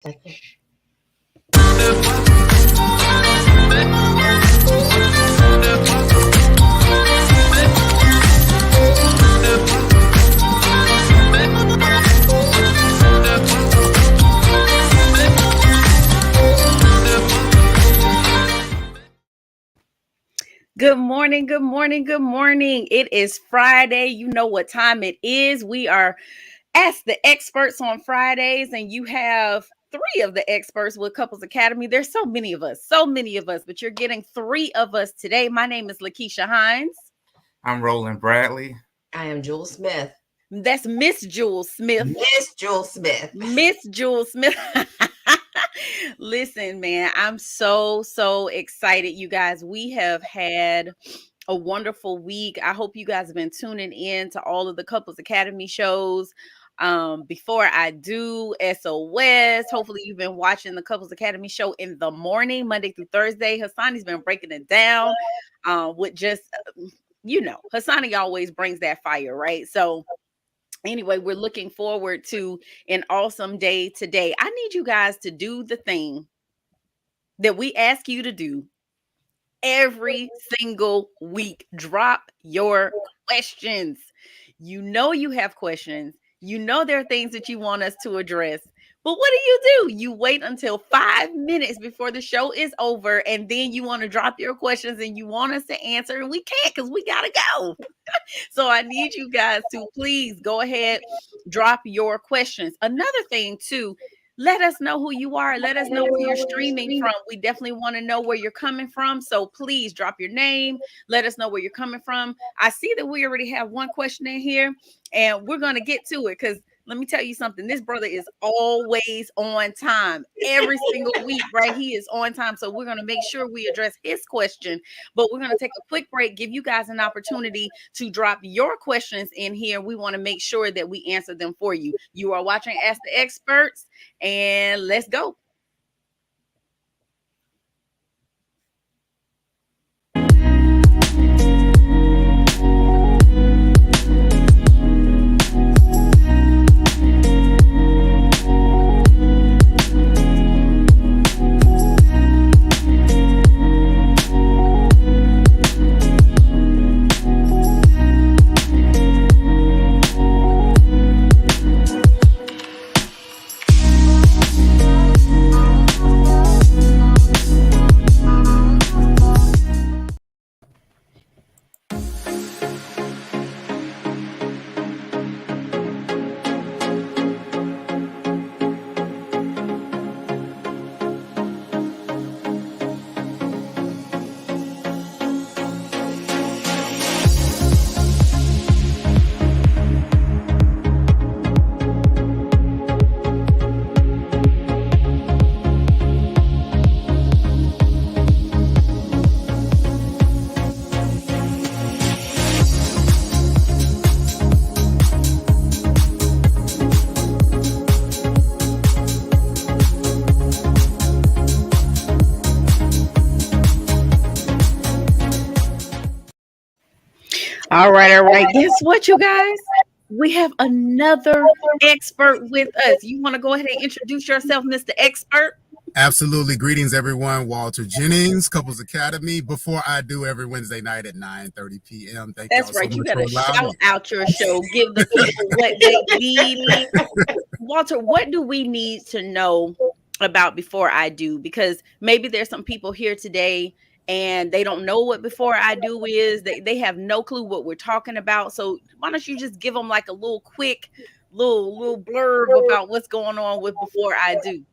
Good morning, good morning, good morning. It is Friday. You know what time it is. We are Ask the Experts on Fridays, and you have three of the experts with Couples Academy. There's so many of us, but you're getting three of us today. My name is Lakeisha Hines. I'm Roland Bradley. I am Jewel Smith. That's Miss Jewel Smith. Miss Jewel Smith. Miss Jewel Smith. Listen, man, I'm so excited, you guys. We have had a wonderful week. I hope you guys have been tuning in to all of the Couples Academy shows. Before I Do, SOS. Hopefully, you've been watching the Couples Academy show in the morning, Monday through Thursday. Hassani's been breaking it down with just, Hassani always brings that fire, right? So, anyway, we're looking forward to an awesome day today. I need you guys to do the thing that we ask you to do every single week. Drop your questions. You know you have questions. You know there are things that you want us to address. But what do? You wait until 5 minutes before the show is over, and then you want to drop your questions and you want us to answer, and we can't because we got to go. So I need you guys to please go ahead, drop your questions. Another thing, too, let us know who you are. Let us know where you're streaming from. We definitely want to know where you're coming from. So please drop your name. Let us know where you're coming from. I see that we already have one question in here, and we're going to get to it because let me tell you something. This brother is always on time. Every single week, right? He is on time. So we're going to make sure we address his question. But we're going to take a quick break, give you guys an opportunity to drop your questions in here. We want to make sure that we answer them for you. You are watching Ask the Experts, and let's go. All right. Guess what, you guys? We have another expert with us. You want to go ahead and introduce yourself, Mr. Expert? Absolutely. Greetings, everyone. Walter Jennings, Couples Academy. Before I Do, every Wednesday night at 9:30 p.m. That's right. You got to shout out your show. Give the people what they need. Walter, what do we need to know about Before I Do? Because maybe there's some people here today and they don't know what Before I Do is. They have no clue what we're talking about. So why don't you just give them like a little quick little blurb about what's going on with Before I Do?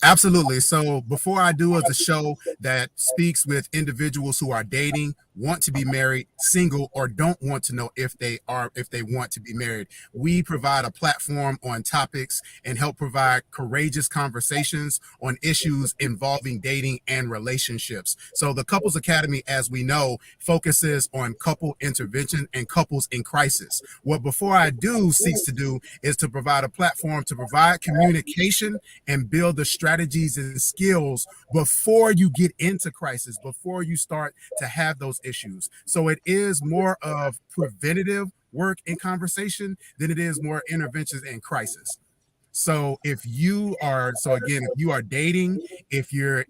Absolutely. So Before I Do is a show that speaks with individuals who are dating, want to be married, single, or don't want to know if they want to be married. We provide a platform on topics and help provide courageous conversations on issues involving dating and relationships. So the Couples Academy, as we know, focuses on couple intervention and couples in crisis. What Before I Do seeks to do is to provide a platform to provide communication and build the strategies and skills before you get into crisis, before you start to have those issues. So it is more of preventative work and conversation than it is more interventions and crisis. So if you are, so again, if you are dating, if you're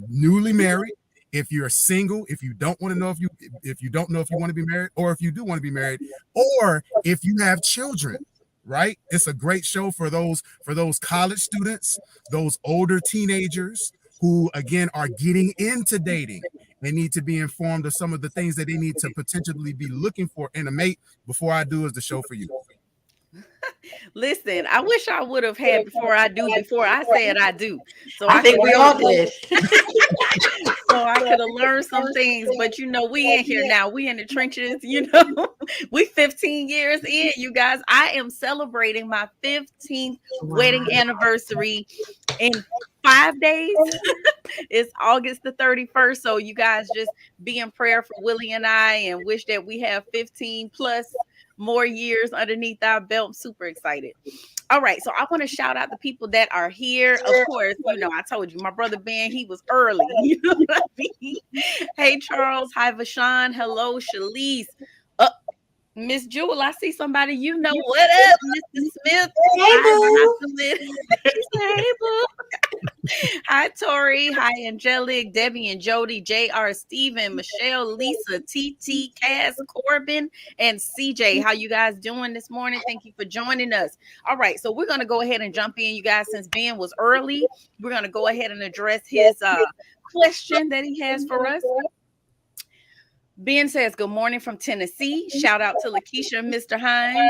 newly married, if you're single, if you don't want to know if you don't know if you want to be married, or if you do want to be married, or if you have children, right? It's a great show for those college students, those older teenagers who again are getting into dating. They need to be informed of some of the things that they need to potentially be looking for in a mate. Before I Do is the show for you. Listen, I wish I would have had before I said I do. So I think we all did. So I could have learned some things, but we in here now. We in the trenches, We 15 years in, you guys. I am celebrating my 15th wedding anniversary in 5 days. It's August the 31st. So you guys just be in prayer for Willie and I, and wish that we have 15 plus more years underneath our belt. I'm super excited. All right, so I want to shout out the people that are here. Of course, I told you my brother Ben, he was early. You know what I mean? Hey Charles, hi Vashawn, hello Shalise. Miss Jewel, I see somebody. What up, Mr. Smith? Hey, boo. Hi, Tori. Hi, Angelic, Debbie and Jody, JR, Steven, Michelle, Lisa, TT, Cass, Corbin, and CJ. How you guys doing this morning? Thank you for joining us. All right, so we're going to go ahead and jump in, you guys. Since Ben was early, we're going to go ahead and address his question that he has for us. Ben says, good morning from Tennessee. Shout out to Lakeisha and Mr. Hines.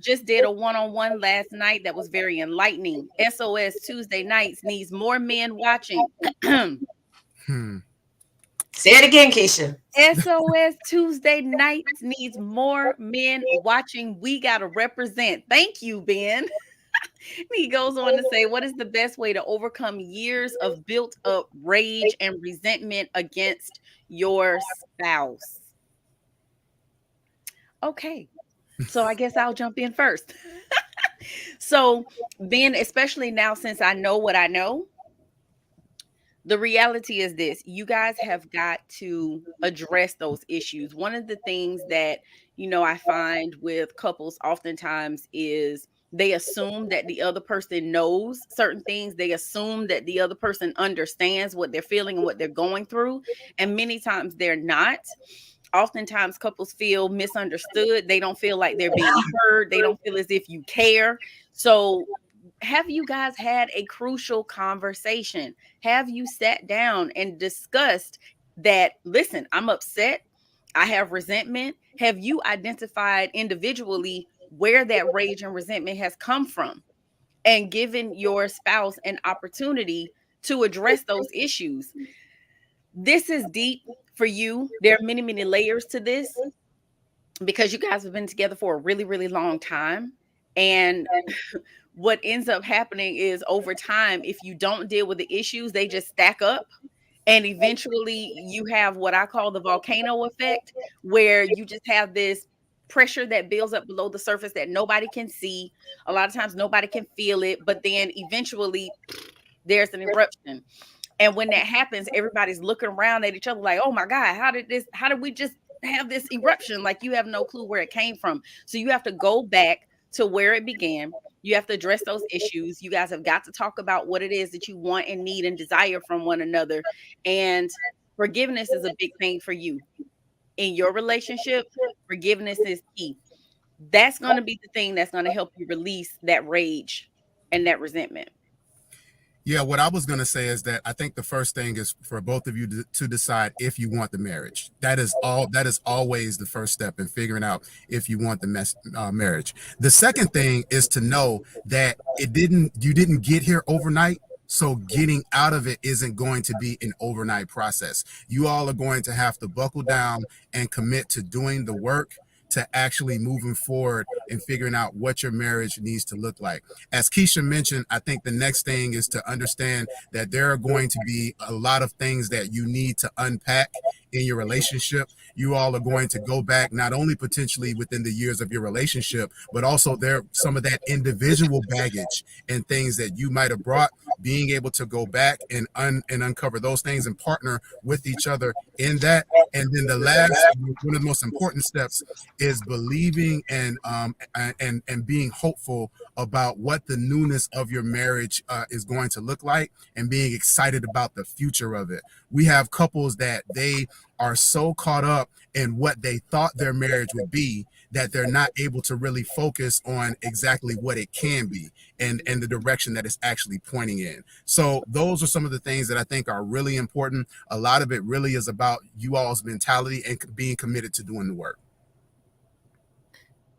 Just did a one-on-one last night that was very enlightening. SOS Tuesday nights needs more men watching. Say it again, Keisha. SOS Tuesday nights needs more men watching. We got to represent. Thank you, Ben. He goes on to say, what is the best way to overcome years of built-up rage and resentment against your spouse? Okay, so I guess I'll jump in first. So Ben, especially now since I know what I know, the reality is this: you guys have got to address those issues. One of the things that I find with couples oftentimes is they assume that the other person knows certain things. They assume that the other person understands what they're feeling and what they're going through. And many times they're not. Oftentimes couples feel misunderstood. They don't feel like they're being heard. They don't feel as if you care. So have you guys had a crucial conversation? Have you sat down and discussed that, listen, I'm upset. I have resentment. Have you identified individually where that rage and resentment has come from, and given your spouse an opportunity to address those issues? This is deep for you. There are many, many layers to this because you guys have been together for a really, really long time. And what ends up happening is over time, if you don't deal with the issues, they just stack up. And eventually you have what I call the volcano effect, where you just have this pressure that builds up below the surface that nobody can see. A lot of times nobody can feel it, but then eventually there's an eruption. And when that happens, everybody's looking around at each other like, oh my God, how did we just have this eruption? Like, you have no clue where it came from. So you have to go back to where it began. You have to address those issues. You guys have got to talk about what it is that you want and need and desire from one another. And forgiveness is a big thing for you. In your relationship, forgiveness is key. That's going to be the thing that's going to help you release that rage and that resentment. Yeah, what I was going to say is that I think the first thing is for both of you to decide if you want the marriage. That is always the first step in figuring out if you want the marriage. The second thing is to know that you didn't get here overnight. So getting out of it isn't going to be an overnight process. You all are going to have to buckle down and commit to doing the work, to actually moving forward and figuring out what your marriage needs to look like. As Keisha mentioned, I think the next thing is to understand that there are going to be a lot of things that you need to unpack in your relationship. You all are going to go back not only potentially within the years of your relationship, but also there some of that individual baggage and things that you might have brought, being able to go back and uncover those things and partner with each other in that. And then the last, one of the most important steps is believing and being hopeful about what the newness of your marriage is going to look like, and being excited about the future of it. We have couples that they are so caught up in what they thought their marriage would be that they're not able to really focus on exactly what it can be and the direction that it's actually pointing in. So those are some of the things that I think are really important. A lot of it really is about you all's mentality and being committed to doing the work.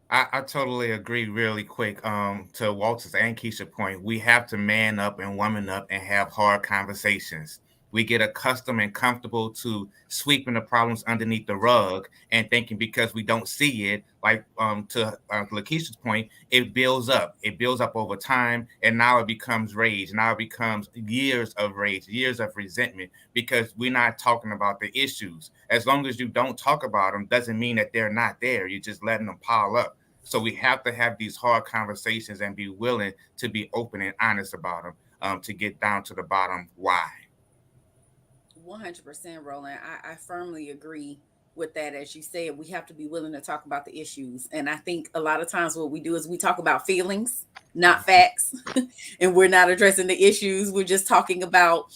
I totally agree really quick. To Walter's and Keisha's point, we have to man up and woman up and have hard conversations. We get accustomed and comfortable to sweeping the problems underneath the rug and thinking because we don't see it, like to Lakeisha's point, it builds up. It builds up over time, and now it becomes rage. Now it becomes years of rage, years of resentment, because we're not talking about the issues. As long as you don't talk about them, doesn't mean that they're not there. You're just letting them pile up. So we have to have these hard conversations and be willing to be open and honest about them to get down to the bottom why. 100%, Roland. I firmly agree with that. As you said, we have to be willing to talk about the issues. And I think a lot of times what we do is we talk about feelings, not facts, and we're not addressing the issues. We're just talking about,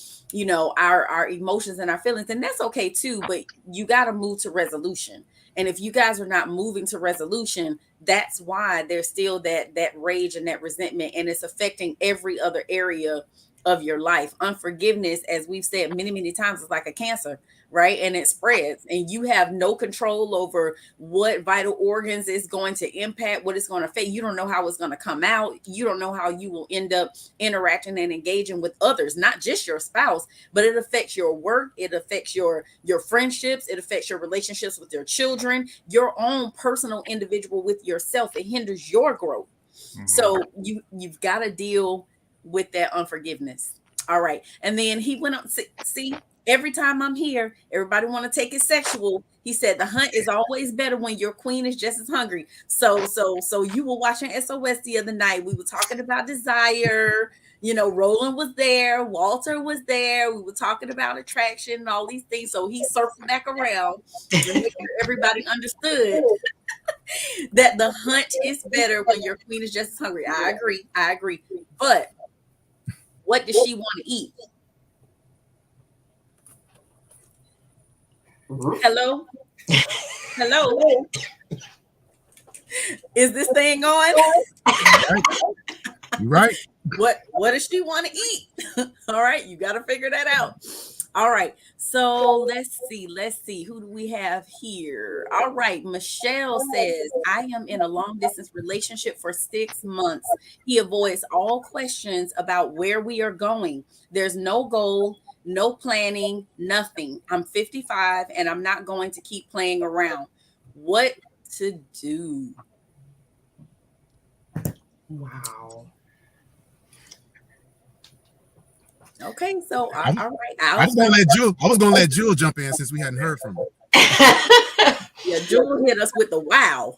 our emotions and our feelings. And that's okay too, but you got to move to resolution. And if you guys are not moving to resolution, that's why there's still that rage and that resentment, and it's affecting every other area of your life. Unforgiveness, as we've said many, many times, is like a cancer, right? And it spreads, and you have no control over what vital organs it's going to impact, what it's going to affect. You don't know how it's going to come out. You don't know how you will end up interacting and engaging with others, not just your spouse, but it affects your work. It affects your friendships. It affects your relationships with your children, your own personal individual with yourself. It hinders your growth. Mm-hmm. So you've got to deal with that unforgiveness. All right. And then he went on, see, every time I'm here, everybody want to take it sexual. He said the hunt is always better when your queen is just as hungry. So you were watching SOS the other night. We were talking about desire. Roland was there. Walter was there. We were talking about attraction and all these things. So he circled back around to make sure everybody understood that the hunt is better when your queen is just as hungry. I agree. But what does she want to eat? Hello? Is this thing on? You're right. What does she want to eat? All right, you got to figure that out. All right, so let's see. Who do we have here? All right, Michelle says, I am in a long distance relationship for 6 months. He avoids all questions about where we are going. There's no goal, no planning, nothing. I'm 55 and I'm not going to keep playing around. What to do? Wow. Okay, so all right. I was gonna let Jewel jump in since we hadn't heard from her. Yeah, Jewel hit us with the wow.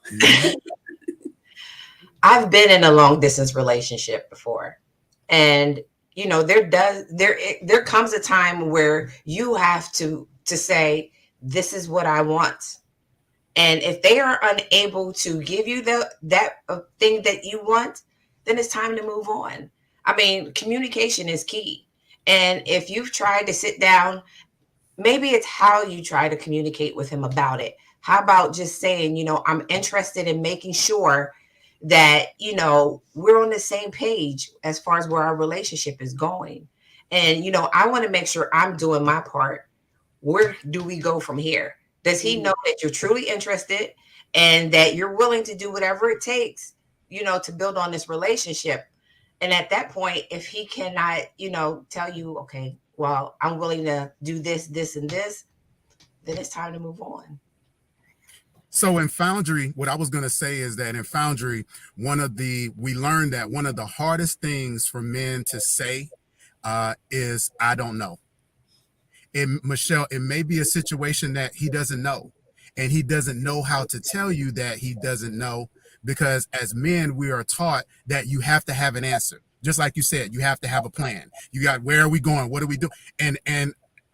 I've been in a long distance relationship before, and there comes a time where you have to say, this is what I want. And if they are unable to give you that thing that you want, then it's time to move on. I mean, communication is key. And if you've tried to sit down, maybe it's how you try to communicate with him about it. How about just saying, I'm interested in making sure that, we're on the same page as far as where our relationship is going. And, I want to make sure I'm doing my part. Where do we go from here? Does he know that you're truly interested and that you're willing to do whatever it takes, to build on this relationship? And at that point, if he cannot, tell you, okay, well, I'm willing to do this, this, and this, then it's time to move on. So in Foundry, what I was going to say is that in Foundry, we learned that one of the hardest things for men to say is, I don't know. Michelle, it may be a situation that he doesn't know, and he doesn't know how to tell you that he doesn't know, because as men, we are taught that you have to have an answer. Just like you said, you have to have a plan. You got, where are we going? What do we do? And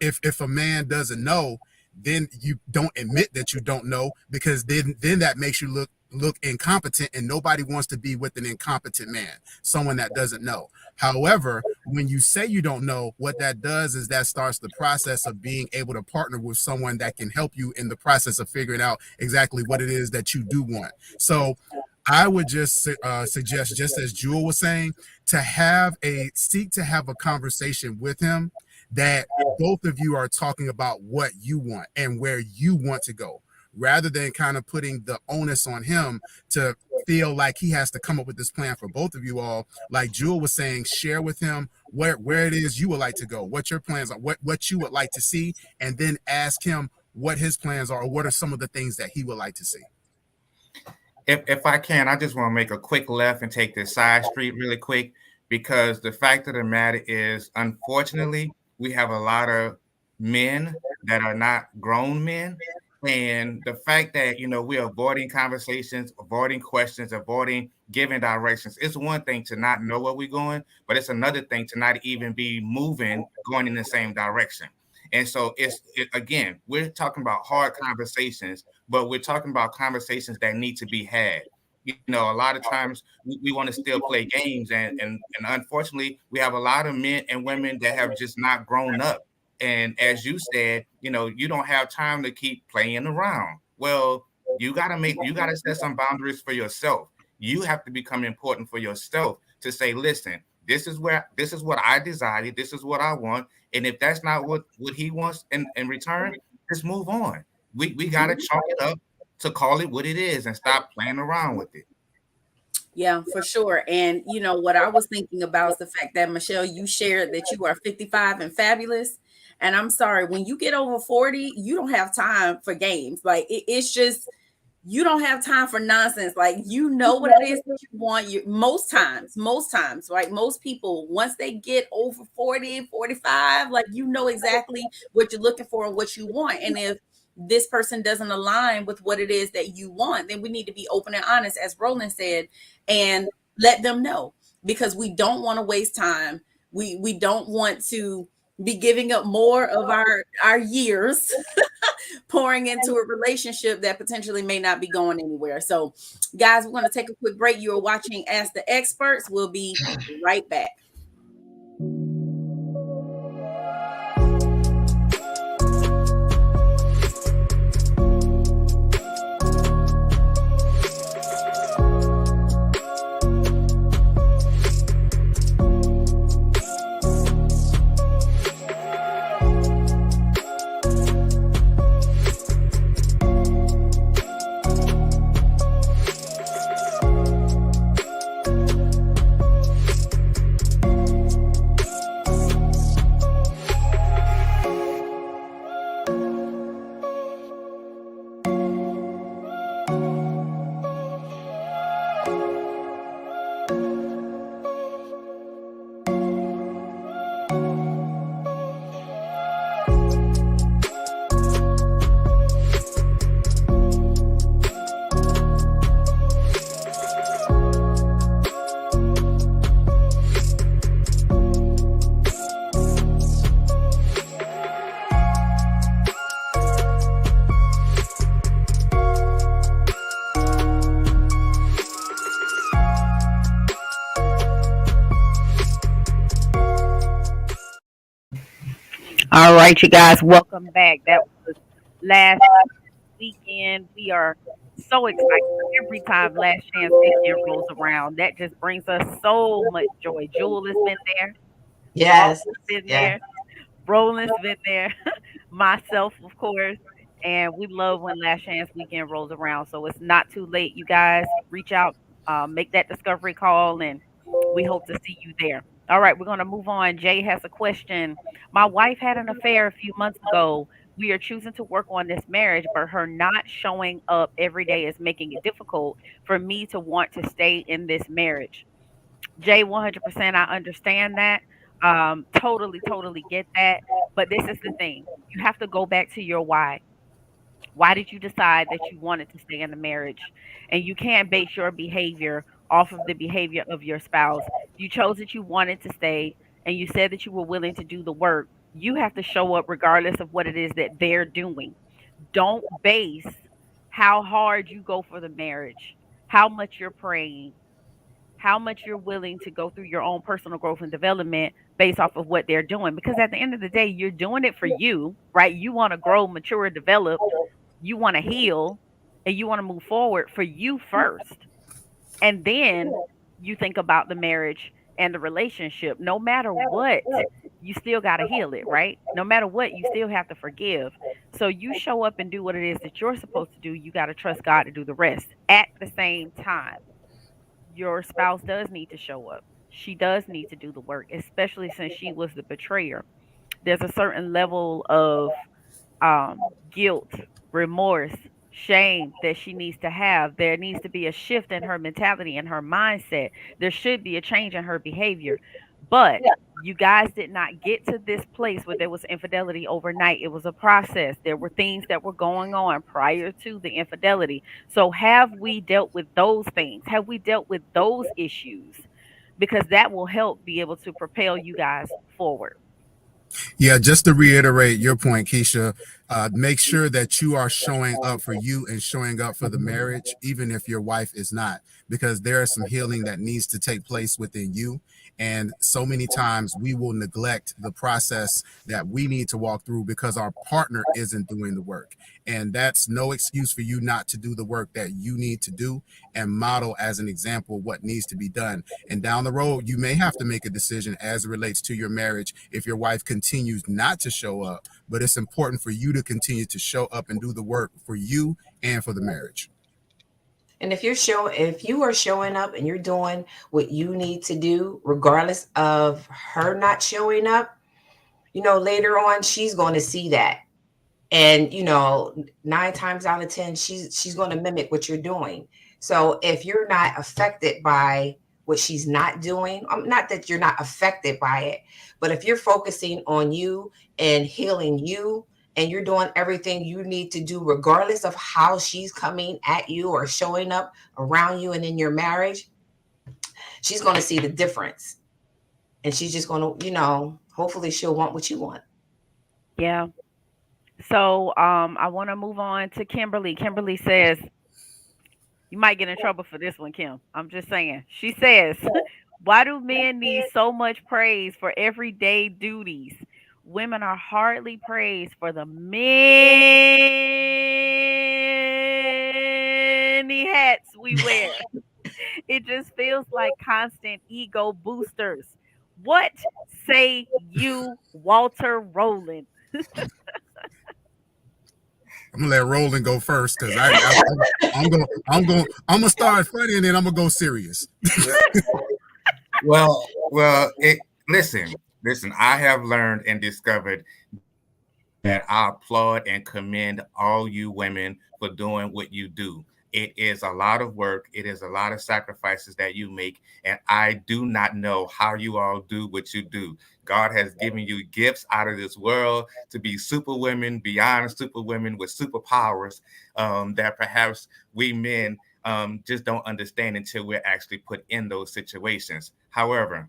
if a man doesn't know, then you don't admit that you don't know, because then that makes you look incompetent, and nobody wants to be with an incompetent man, someone that doesn't know. However, when you say you don't know, what that does is that starts the process of being able to partner with someone that can help you in the process of figuring out exactly what it is that you do want. So I would just suggest, just as Jewel was saying, seek to have a conversation with him that both of you are talking about what you want and where you want to go, rather than kind of putting the onus on him to feel like he has to come up with this plan for both of you all. Like Jewel was saying, share with him where it is you would like to go, what your plans are, what you would like to see, and then ask him what his plans are, or what are some of the things that he would like to see. If I can, I just want to make a quick left and take this side street really quick, because the fact of the matter is, unfortunately, we have a lot of men that are not grown men. And the fact that, we're avoiding conversations, avoiding questions, avoiding giving directions. It's one thing to not know where we're going, but it's another thing to not even be moving, going in the same direction. And so again, we're talking about hard conversations, but we're talking about conversations that need to be had. A lot of times we want to still play games, and unfortunately, we have a lot of men and women that have just not grown up. And as you said, you don't have time to keep playing around. Well, you got to set some boundaries for yourself. You have to become important for yourself to say, listen, this is what I desire. This is what I want. And if that's not what he wants in return, just move on. We got to chalk it up to call it what it is and stop playing around with it. Yeah, for sure. And what I was thinking about is the fact that, Michelle, you shared that you are 55 and fabulous. And I'm sorry, when you get over 40, you don't have time for games. Like it's just, you don't have time for nonsense. Like, what it is that you want. Most times, like most people, once they get over 40, 45, like, exactly what you're looking for and what you want. And if this person doesn't align with what it is that you want, then we need to be open and honest, as Roland said, and let them know, because we don't want to waste time. We don't want to be giving up more of our years pouring into a relationship that potentially may not be going anywhere. So, guys, we're going to take a quick break. You are watching Ask the Experts. We'll be right back. All right, you guys, welcome back. That was last weekend. We are so excited every time Last Chance Weekend rolls around. That just brings us so much joy. Jewel has been there. Yes. Been there. Roland's been there. Myself, of course. And we love when Last Chance Weekend rolls around. So it's not too late, you guys. Reach out, make that discovery call, and we hope to see you there. All right, we're going to move on. Jay has a question. My wife had an affair a few months ago. We are choosing to work on this marriage, but her not showing up every day is making it difficult for me to want to stay in this marriage. Jay, 100%, I understand that. Totally get that. But this is the thing. You have to go back to your why. Why did you decide that you wanted to stay in the marriage? And you can't base your behavior off of the behavior of your spouse. You chose that you wanted to stay and you said that you were willing to do the work. You have to show up regardless of what it is that they're doing. Don't base how hard you go for the marriage, how much you're praying, how much you're willing to go through your own personal growth and development based off of what they're doing. Because at the end of the day, you're doing it for you, right? You want to grow, mature, develop, you want to heal, and you want to move forward for you first. And then you think about the marriage and the relationship. No matter what, you still got to heal it, right? No matter what, you still have to forgive. So you show up and do what it is that you're supposed to do. You got to trust God to do the rest. At the same time, your spouse does need to show up. She does need to do the work, especially since she was the betrayer. There's a certain level of guilt, remorse, shame that she needs to have. There needs to be a shift in her mentality and her mindset. There should be a change in her behavior. But you guys did not get to this place where there was infidelity overnight. It was a process. There were things that were going on prior to the infidelity. So, have we dealt with those things? Have we dealt with those issues? Because that will help be able to propel you guys forward. Yeah, just to reiterate your point, Keisha, make sure that you are showing up for you and showing up for the marriage, even if your wife is not, because there is some healing that needs to take place within you. And so many times we will neglect the process that we need to walk through because our partner isn't doing the work. And that's no excuse for you not to do the work that you need to do and model as an example what needs to be done. And down the road, you may have to make a decision as it relates to your marriage if your wife continues not to show up. But it's important for you to continue to show up and do the work for you and for the marriage. And if you are showing up and you're doing what you need to do, regardless of her not showing up, later on she's going to see that. And 9 times out of 10, she's going to mimic what you're doing. So if you're not affected by what she's not doing, not that you're not affected by it, but if you're focusing on you and healing you, and you're doing everything you need to do, regardless of how she's coming at you or showing up around you and in your marriage, she's going to see the difference. And she's just going to, hopefully she'll want what you want. Yeah. So I want to move on to Kimberly. Kimberly says, you might get in trouble for this one, Kim. I'm just saying. She says, why do men need so much praise for everyday duties? Women are hardly praised for the many hats we wear. It just feels like constant ego boosters. What say you, Walter Rowland? I'm gonna let Roland go first because I'm gonna start funny and then I'm gonna go serious. Well, listen. I have learned and discovered that I applaud and commend all you women for doing what you do. It is a lot of work. It is a lot of sacrifices that you make. And I do not know how you all do what you do. God has given you gifts out of this world to be super women, beyond super women with superpowers that perhaps we men just don't understand until we're actually put in those situations. However,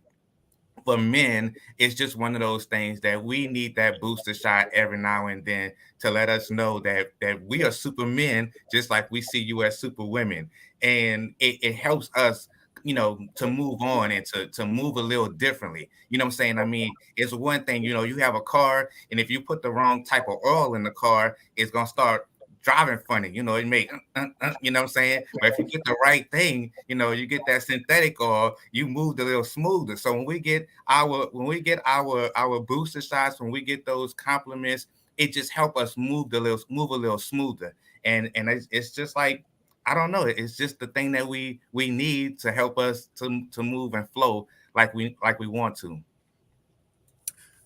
for men, it's just one of those things that we need that booster shot every now and then to let us know that we are super men, just like we see you as super women. And it helps us, to move on and to move a little differently. You know what I'm saying? I mean, it's one thing, you have a car, and if you put the wrong type of oil in the car, it's going to start driving funny, it make you know what I'm saying? But if you get the right thing, you get that synthetic oil, you move a little smoother. So when we get our booster shots, when we get those compliments, it just help us move a little smoother. And it's just like, I don't know, it's just the thing that we need to help us to move and flow like we want to.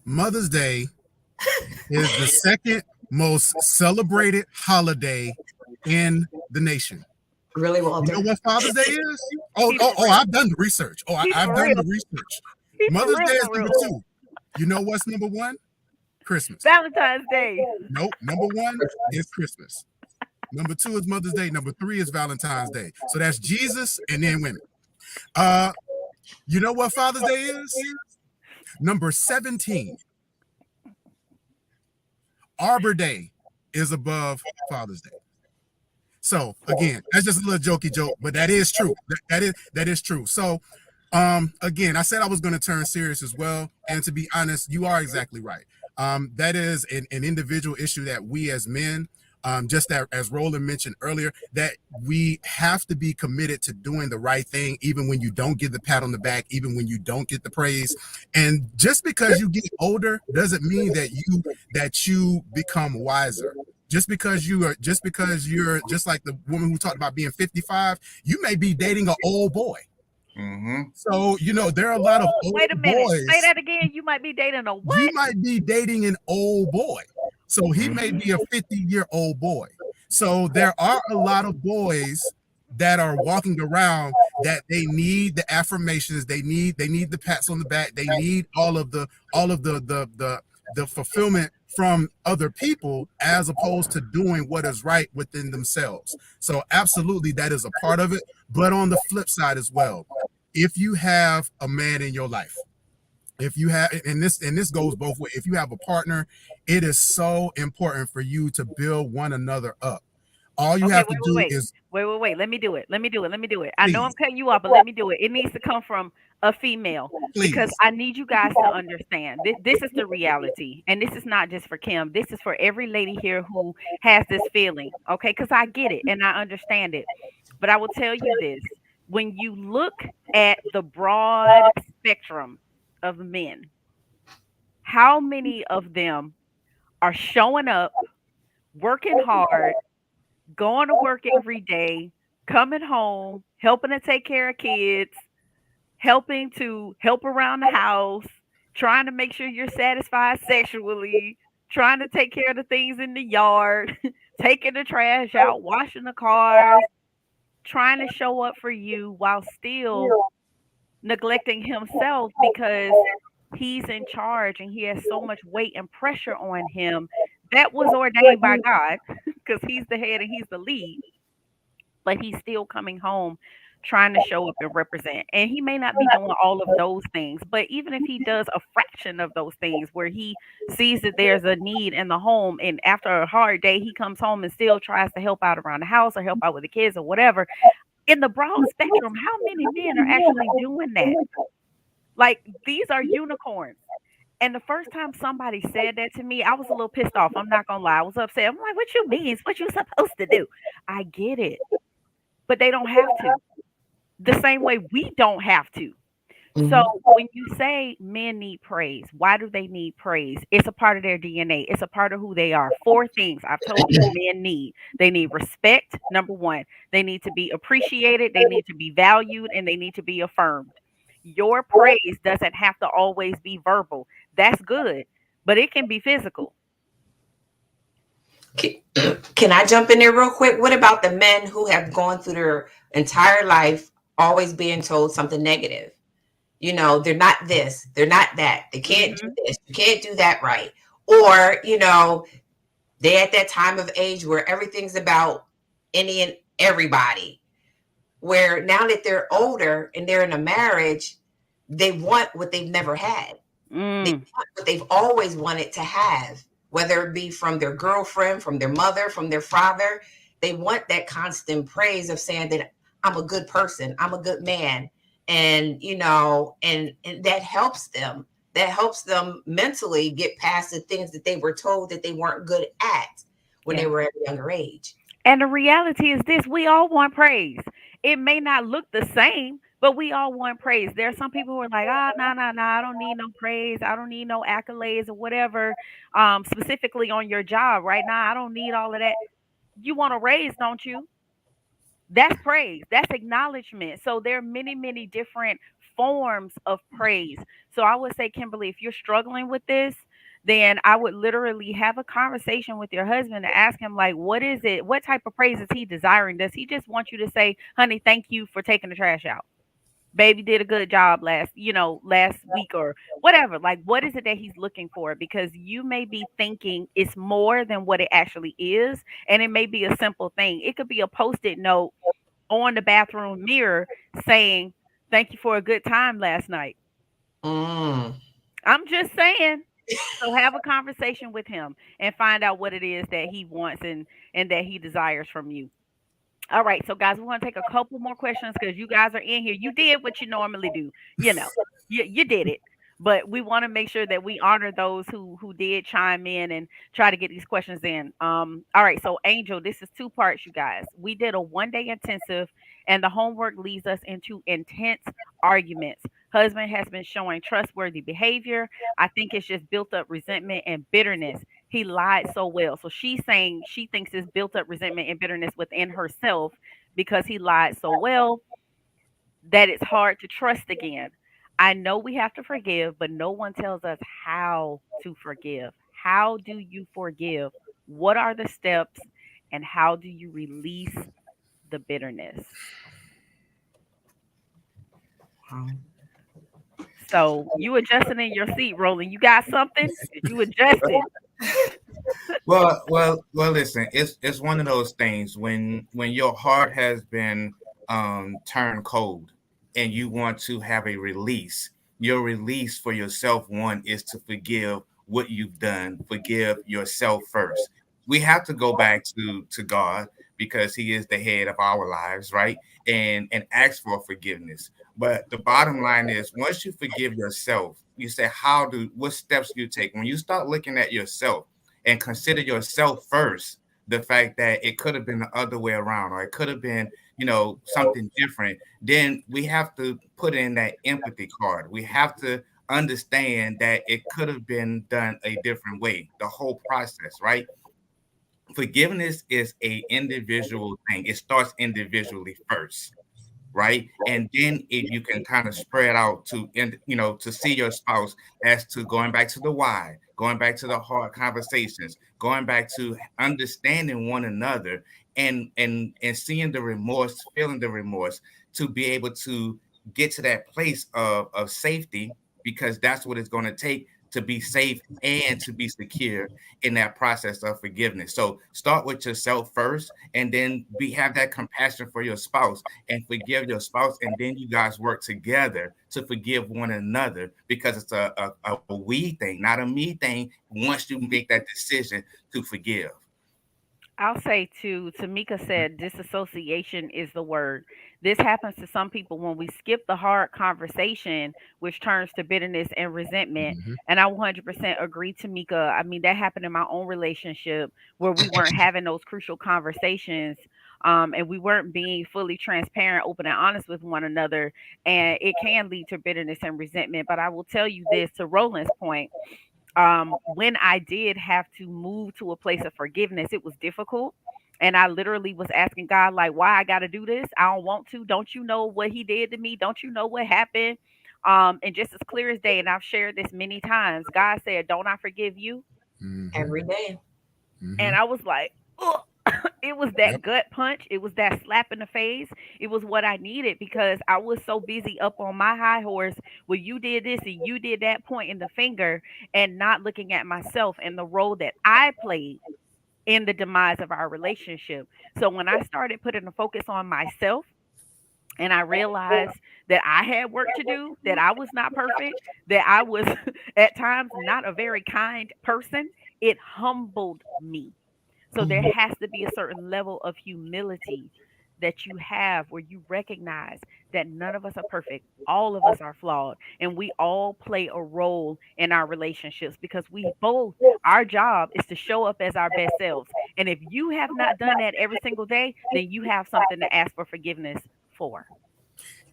Mother's Day is the second most celebrated holiday in the nation. Really, Walter? You know what Father's Day is? Oh, I've done the research. I've done the research. Mother's Day is number 2. You know what's number one? Christmas. Valentine's Day. Nope. Number one is Christmas. Number two is Mother's Day. Number three is Valentine's Day. So that's Jesus and then women. You know what Father's Day is? Number 17. Arbor Day is above Father's Day. So again, that's just a little jokey joke, but that is true. That is true. So again, I said I was going to turn serious as well. And to be honest, you are exactly right. That is an individual issue that we as men, just that, as Roland mentioned earlier, that we have to be committed to doing the right thing, even when you don't get the pat on the back, even when you don't get the praise. And just because you get older doesn't mean that you become wiser. Just because you're just like the woman who talked about being 55, you may be dating an old boy. Mm-hmm. So, there are a lot of old Wait a minute. boys. Say that again. You might be dating a what? You might be dating an old boy. So he may be a 50-year-old boy. So there are a lot of boys that are walking around that they need the affirmations, they need the pats on the back, they need all of the fulfillment from other people as opposed to doing what is right within themselves. So absolutely that is a part of it. But on the flip side as well, if you have a man in your life, if you have, and this goes both ways, if you have a partner, it is so important for you to build one another up. All you have to do is wait. Let me do it. I know I'm cutting you off, but let me do it. It needs to come from a female because I need you guys to understand. This is the reality, and this is not just for Kim. This is for every lady here who has this feeling. Okay, because I get it and I understand it. But I will tell you this: when you look at the broad spectrum of men, how many of them are showing up, working hard, going to work every day, coming home, helping to take care of kids, helping to help around the house, trying to make sure you're satisfied sexually, trying to take care of the things in the yard, taking the trash out, washing the cars, trying to show up for you while still neglecting himself because he's in charge and he has so much weight and pressure on him that was ordained by God because he's the head and he's the lead, but he's still coming home trying to show up and represent. And he may not be doing all of those things, but even if he does a fraction of those things where he sees that there's a need in the home and after a hard day, he comes home and still tries to help out around the house or help out with the kids or whatever. In the broad spectrum, how many men are actually doing that? Like, these are unicorns. And the first time somebody said that to me, I was a little pissed off. I'm not going to lie. I was upset. I'm like, what you mean? It's what you're supposed to do. I get it. But they don't have to. The same way we don't have to. Mm-hmm. So when you say men need praise, why do they need praise? It's a part of their DNA. It's a part of who they are. 4 things I've told you men need. They need respect, number 1. They need to be appreciated. They need to be valued. And they need to be affirmed. Your praise doesn't have to always be verbal. That's good. But it can be physical. Can I jump in there real quick? What about the men who have gone through their entire life always being told something negative? They're not this, they're not that. They can't do this, you can't do that right. Or, they at that time of age where everything's about any and everybody. Where now that they're older and they're in a marriage, they want what they've never had. They want what they've always wanted to have, whether it be from their girlfriend, from their mother, from their father. They want that constant praise of saying that I'm a good person, I'm a good man. And, and that helps them. That helps them mentally get past the things that they were told that they weren't good at when they were at a younger age. And the reality is this: we all want praise. It may not look the same, but we all want praise. There are some people who are like, no, I don't need no praise. I don't need no accolades or whatever, specifically on your job right now. I don't need all of that. You want a raise, don't you? That's praise. That's acknowledgement. So there are many, many different forms of praise. So I would say, Kimberly, if you're struggling with this, then I would literally have a conversation with your husband and ask him, like, what is it? What type of praise is he desiring? Does he just want you to say, honey, thank you for taking the trash out? baby did a good job last week or whatever. Like, what is it that he's looking for? Because you may be thinking it's more than what it actually is. And it may be a simple thing. It could be a post-it note on the bathroom mirror saying, "Thank you for a good time last night." Mm. I'm just saying. So have a conversation with him and find out what it is that he wants and that he desires from you. All right, so guys, we want to take a couple more questions because you guys are in here. You did what you normally do, you know, you did it. But we want to make sure that we honor those who did chime in and try to get these questions in. All right, so Angel, this is two parts, you guys. We did a 1 day intensive, and the homework leads us into intense arguments. Husband has been showing trustworthy behavior. I think it's just built up resentment and bitterness. He lied so well. So she's saying she thinks it's built up resentment and bitterness within herself because he lied so well that it's hard to trust again. I know we have to forgive, but no one tells us how to forgive. How do you forgive? What are the steps and how do you release the bitterness? So you adjusting in your seat, Roland. You got something? You adjusted. Well. Listen, it's one of those things when your heart has been turned cold, and you want to have a release. Your release for yourself, one, is to forgive what you've done. Forgive yourself first. We have to go back to God because He is the head of our lives, right? And ask for forgiveness. But the bottom line is, once you forgive yourself, you say, what steps do you take? When you start looking at yourself and consider yourself first, the fact that it could have been the other way around, or it could have been, something different, then we have to put in that empathy card. We have to understand that it could have been done a different way, the whole process, right? Forgiveness is a individual thing. It starts individually first, right? And then you can kind of spread out to see your spouse, as to going back to the why, going back to the hard conversations, going back to understanding one another, and seeing the remorse, feeling the remorse, to be able to get to that place of safety, because that's what it's going to take to be safe and to be secure in that process of forgiveness. So start with yourself first, and then have that compassion for your spouse and forgive your spouse, and then you guys work together to forgive one another, because it's a we thing, not a me thing. Once you make that decision to forgive. I'll say too, Tamika said disassociation is the word. This happens to some people when we skip the hard conversation, which turns to bitterness and resentment. Mhm. And I 100% agree, Tamika. I mean, that happened in my own relationship where we weren't having those crucial conversations. And we weren't being fully transparent, open, and honest with one another. And it can lead to bitterness and resentment. But I will tell you this, to Roland's point, when I did have to move to a place of forgiveness, it was difficult. And I literally was asking God, like, why I got to do this? I don't want to. Don't you know what he did to me? Don't you know what happened? And just as clear as day, and I've shared this many times, God said, don't I forgive you? Mhm. Every day. And Mhm. I was like, oh, it was that Yep. gut punch. It was that slap in the face. It was what I needed because I was so busy up on my high horse. Well, you did this and you did that, pointing the finger and not looking at myself and the role that I played in the demise of our relationship. So when I started putting the focus on myself, and I realized that I had work to do, that I was not perfect, that I was at times not a very kind person, it humbled me. So there Mhm. has to be a certain level of humility that you have where you recognize that none of us are perfect. All of us are flawed and we all play a role in our relationships because we both, our job is to show up as our best selves. And if you have not done that every single day, then you have something to ask for forgiveness for.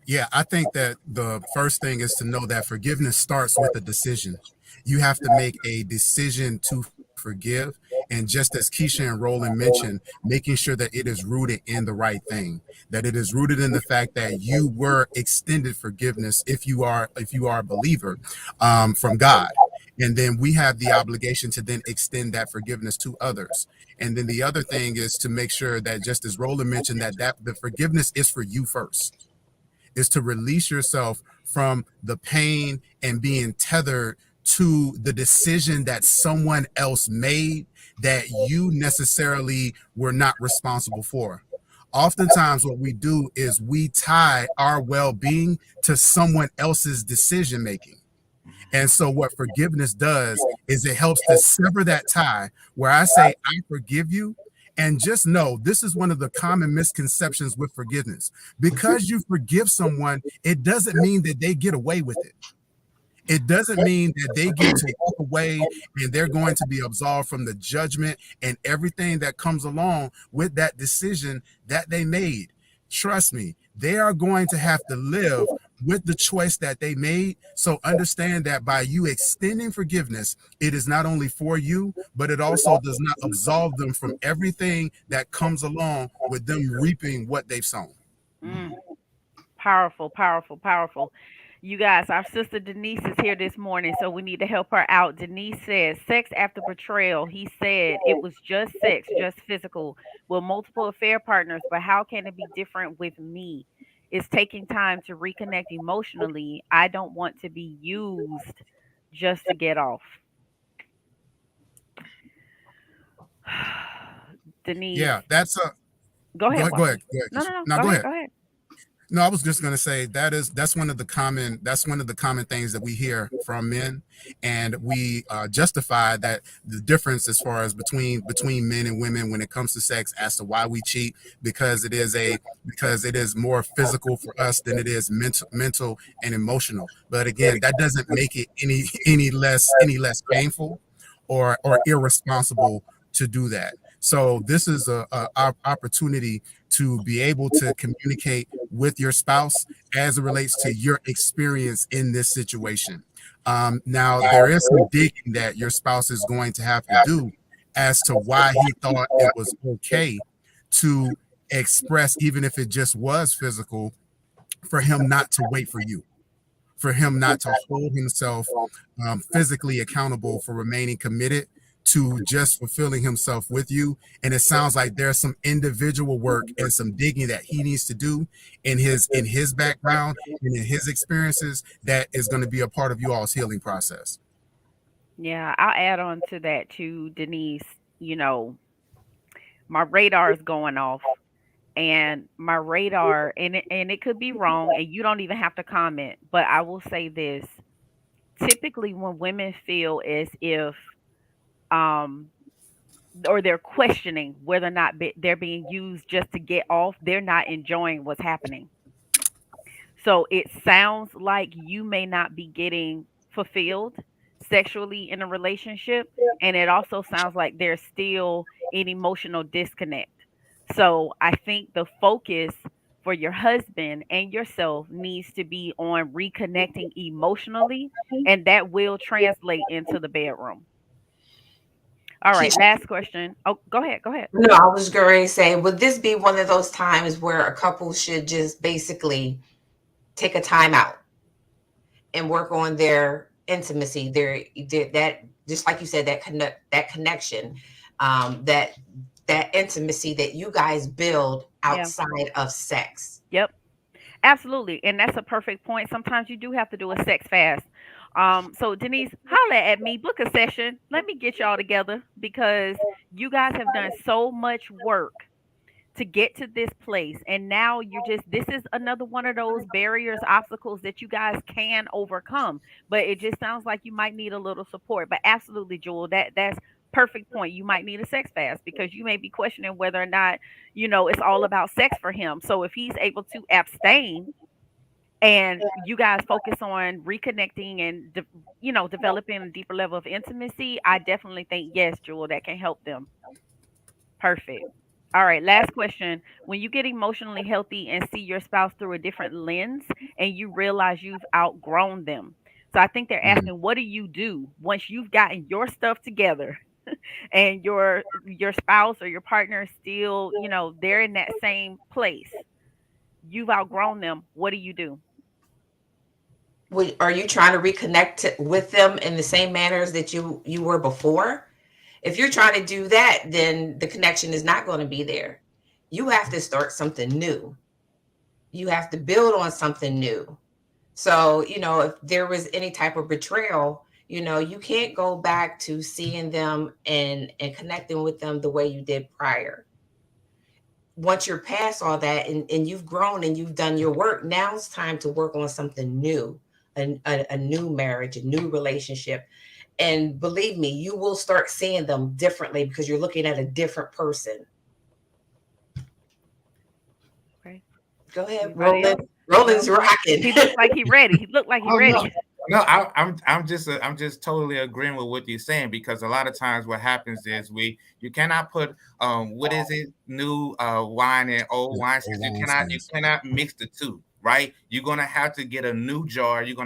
Yeah, I think that the first thing is to know that forgiveness starts with a decision. You have to make a decision to forgive. And just as Keisha and Roland mentioned, making sure that it is rooted in the right thing, that it is rooted in the fact that you were extended forgiveness if you are a believer from God. And then we have the obligation to then extend that forgiveness to others. And then the other thing is to make sure that, just as Roland mentioned, that the forgiveness is for you first. is to release yourself from the pain and being tethered to the decision that someone else made that you necessarily were not responsible for. Oftentimes what we do is we tie our well-being to someone else's decision making. And so what forgiveness does is it helps to sever that tie where I say, I forgive you. And just know this is one of the common misconceptions with forgiveness. Because you forgive someone, it doesn't mean that they get away with it. It doesn't mean that they get to walk away and they're going to be absolved from the judgment and everything that comes along with that decision that they made. Trust me, they are going to have to live with the choice that they made. So understand that by you extending forgiveness, it is not only for you, but it also does not absolve them from everything that comes along with them reaping what they've sown. Powerful, powerful, powerful. You guys, our sister Denise is here this morning, so we need to help her out. Denise says, sex after betrayal. He said it was just sex, just physical, with multiple affair partners, but how can it be different with me? It's taking time to reconnect emotionally. I don't want to be used just to get off. Denise. Yeah, that's a go ahead. Go ahead. No, Go ahead. Go ahead. No, I was just going to say that's one of the common things that we hear from men, and we justify that the difference as far as between men and women when it comes to sex as to why we cheat, because it is more physical for us than it is mental and emotional. But again, that doesn't make it any less painful or irresponsible to do that. So this is a opportunity to be able to communicate with your spouse as it relates to your experience in this situation. Now, there is some digging that your spouse is going to have to do as to why he thought it was okay to express, even if it just was physical, for him not to wait for you, for him not to hold himself physically accountable for remaining committed to just fulfilling himself with you. And it sounds like there's some individual work and some digging that he needs to do in his background and in his experiences that is going to be a part of you all's healing process. Yeah, I'll add on to that too, Denise. You know, my radar is going off, and my radar, and it could be wrong, and you don't even have to comment, but I will say this. Typically when women feel as if or they're questioning whether or not they're being used just to get off, they're not enjoying what's happening. So it sounds like you may not be getting fulfilled sexually in a relationship, and it also sounds like there's still an emotional disconnect. So I think the focus for your husband and yourself needs to be on reconnecting emotionally, and that will translate into the bedroom. All right, last question. Oh, go ahead. No, I was going to say, would this be one of those times where a couple should just basically take a time out and work on their intimacy, that, just like you said, that connection, that intimacy that you guys build outside of sex? Yep, absolutely, and that's a perfect point. Sometimes you do have to do a sex fast. So Denise, holla at me, book a session. Let me get y'all together, because you guys have done so much work to get to this place. And now this is another one of those barriers, obstacles that you guys can overcome. But it just sounds like you might need a little support. But absolutely, Jewel, that's perfect point. You might need a sex fast, because you may be questioning whether or not, it's all about sex for him. So if he's able to abstain, and you guys focus on reconnecting and developing a deeper level of intimacy, I definitely think, yes, Jewel, that can help them. Perfect. All right, last question. When you get emotionally healthy and see your spouse through a different lens, and you realize you've outgrown them. So I think they're asking, what do you do once you've gotten your stuff together and your spouse or your partner is still, they're in that same place? You've outgrown them. What do you do? Are you trying to reconnect with them in the same manners that you were before? If you're trying to do that, then the connection is not going to be there. You have to start something new. You have to build on something new. So, if there was any type of betrayal, you can't go back to seeing them and connecting with them the way you did prior. Once you're past all that and you've grown and you've done your work, now it's time to work on something new, a new marriage, a new relationship. And believe me, you will start seeing them differently because you're looking at a different person. Okay. Go ahead, Anybody Roland. else? Roland's rocking. He looks like he's ready. He looked like he's ready. No, I'm just totally agreeing with what you're saying, because a lot of times what happens is you cannot put what is it, new wine and old wine. You cannot mix the two, right? You're gonna have to get a new jar. You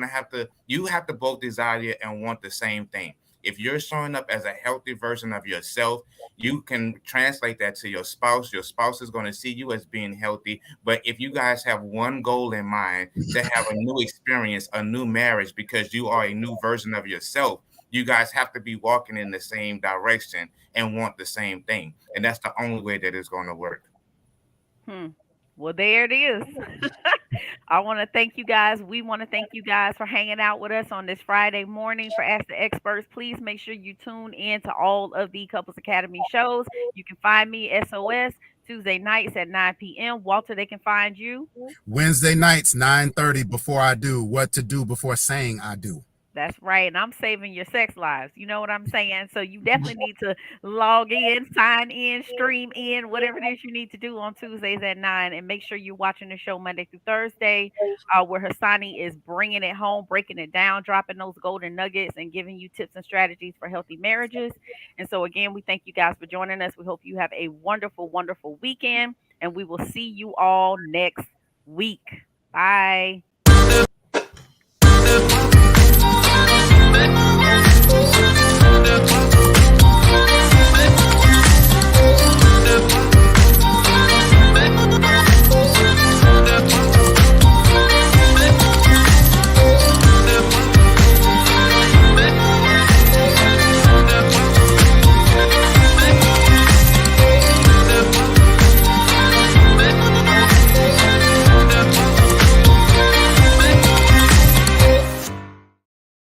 have to both desire and want the same thing. If you're showing up as a healthy version of yourself, you can translate that to your spouse. Your spouse is going to see you as being healthy. But if you guys have one goal in mind, to have a new experience, a new marriage, because you are a new version of yourself, you guys have to be walking in the same direction and want the same thing. And that's the only way that it's going to work. Well, there it is. I want to thank you guys. We want to thank you guys for hanging out with us on this Friday morning for Ask the Experts. Please make sure you tune in to all of the Couples Academy shows. You can find me, SOS, Tuesday nights at 9 p.m. Walter, they can find you Wednesday nights, 9:30, before I do. What to do before saying I do. That's right. And I'm saving your sex lives. You know what I'm saying? So you definitely need to log in, sign in, stream in, whatever it is you need to do on Tuesdays at 9. And make sure you're watching the show Monday through Thursday, where Hassani is bringing it home, breaking it down, dropping those golden nuggets, and giving you tips and strategies for healthy marriages. And so, again, we thank you guys for joining us. We hope you have a wonderful, wonderful weekend. And we will see you all next week. Bye.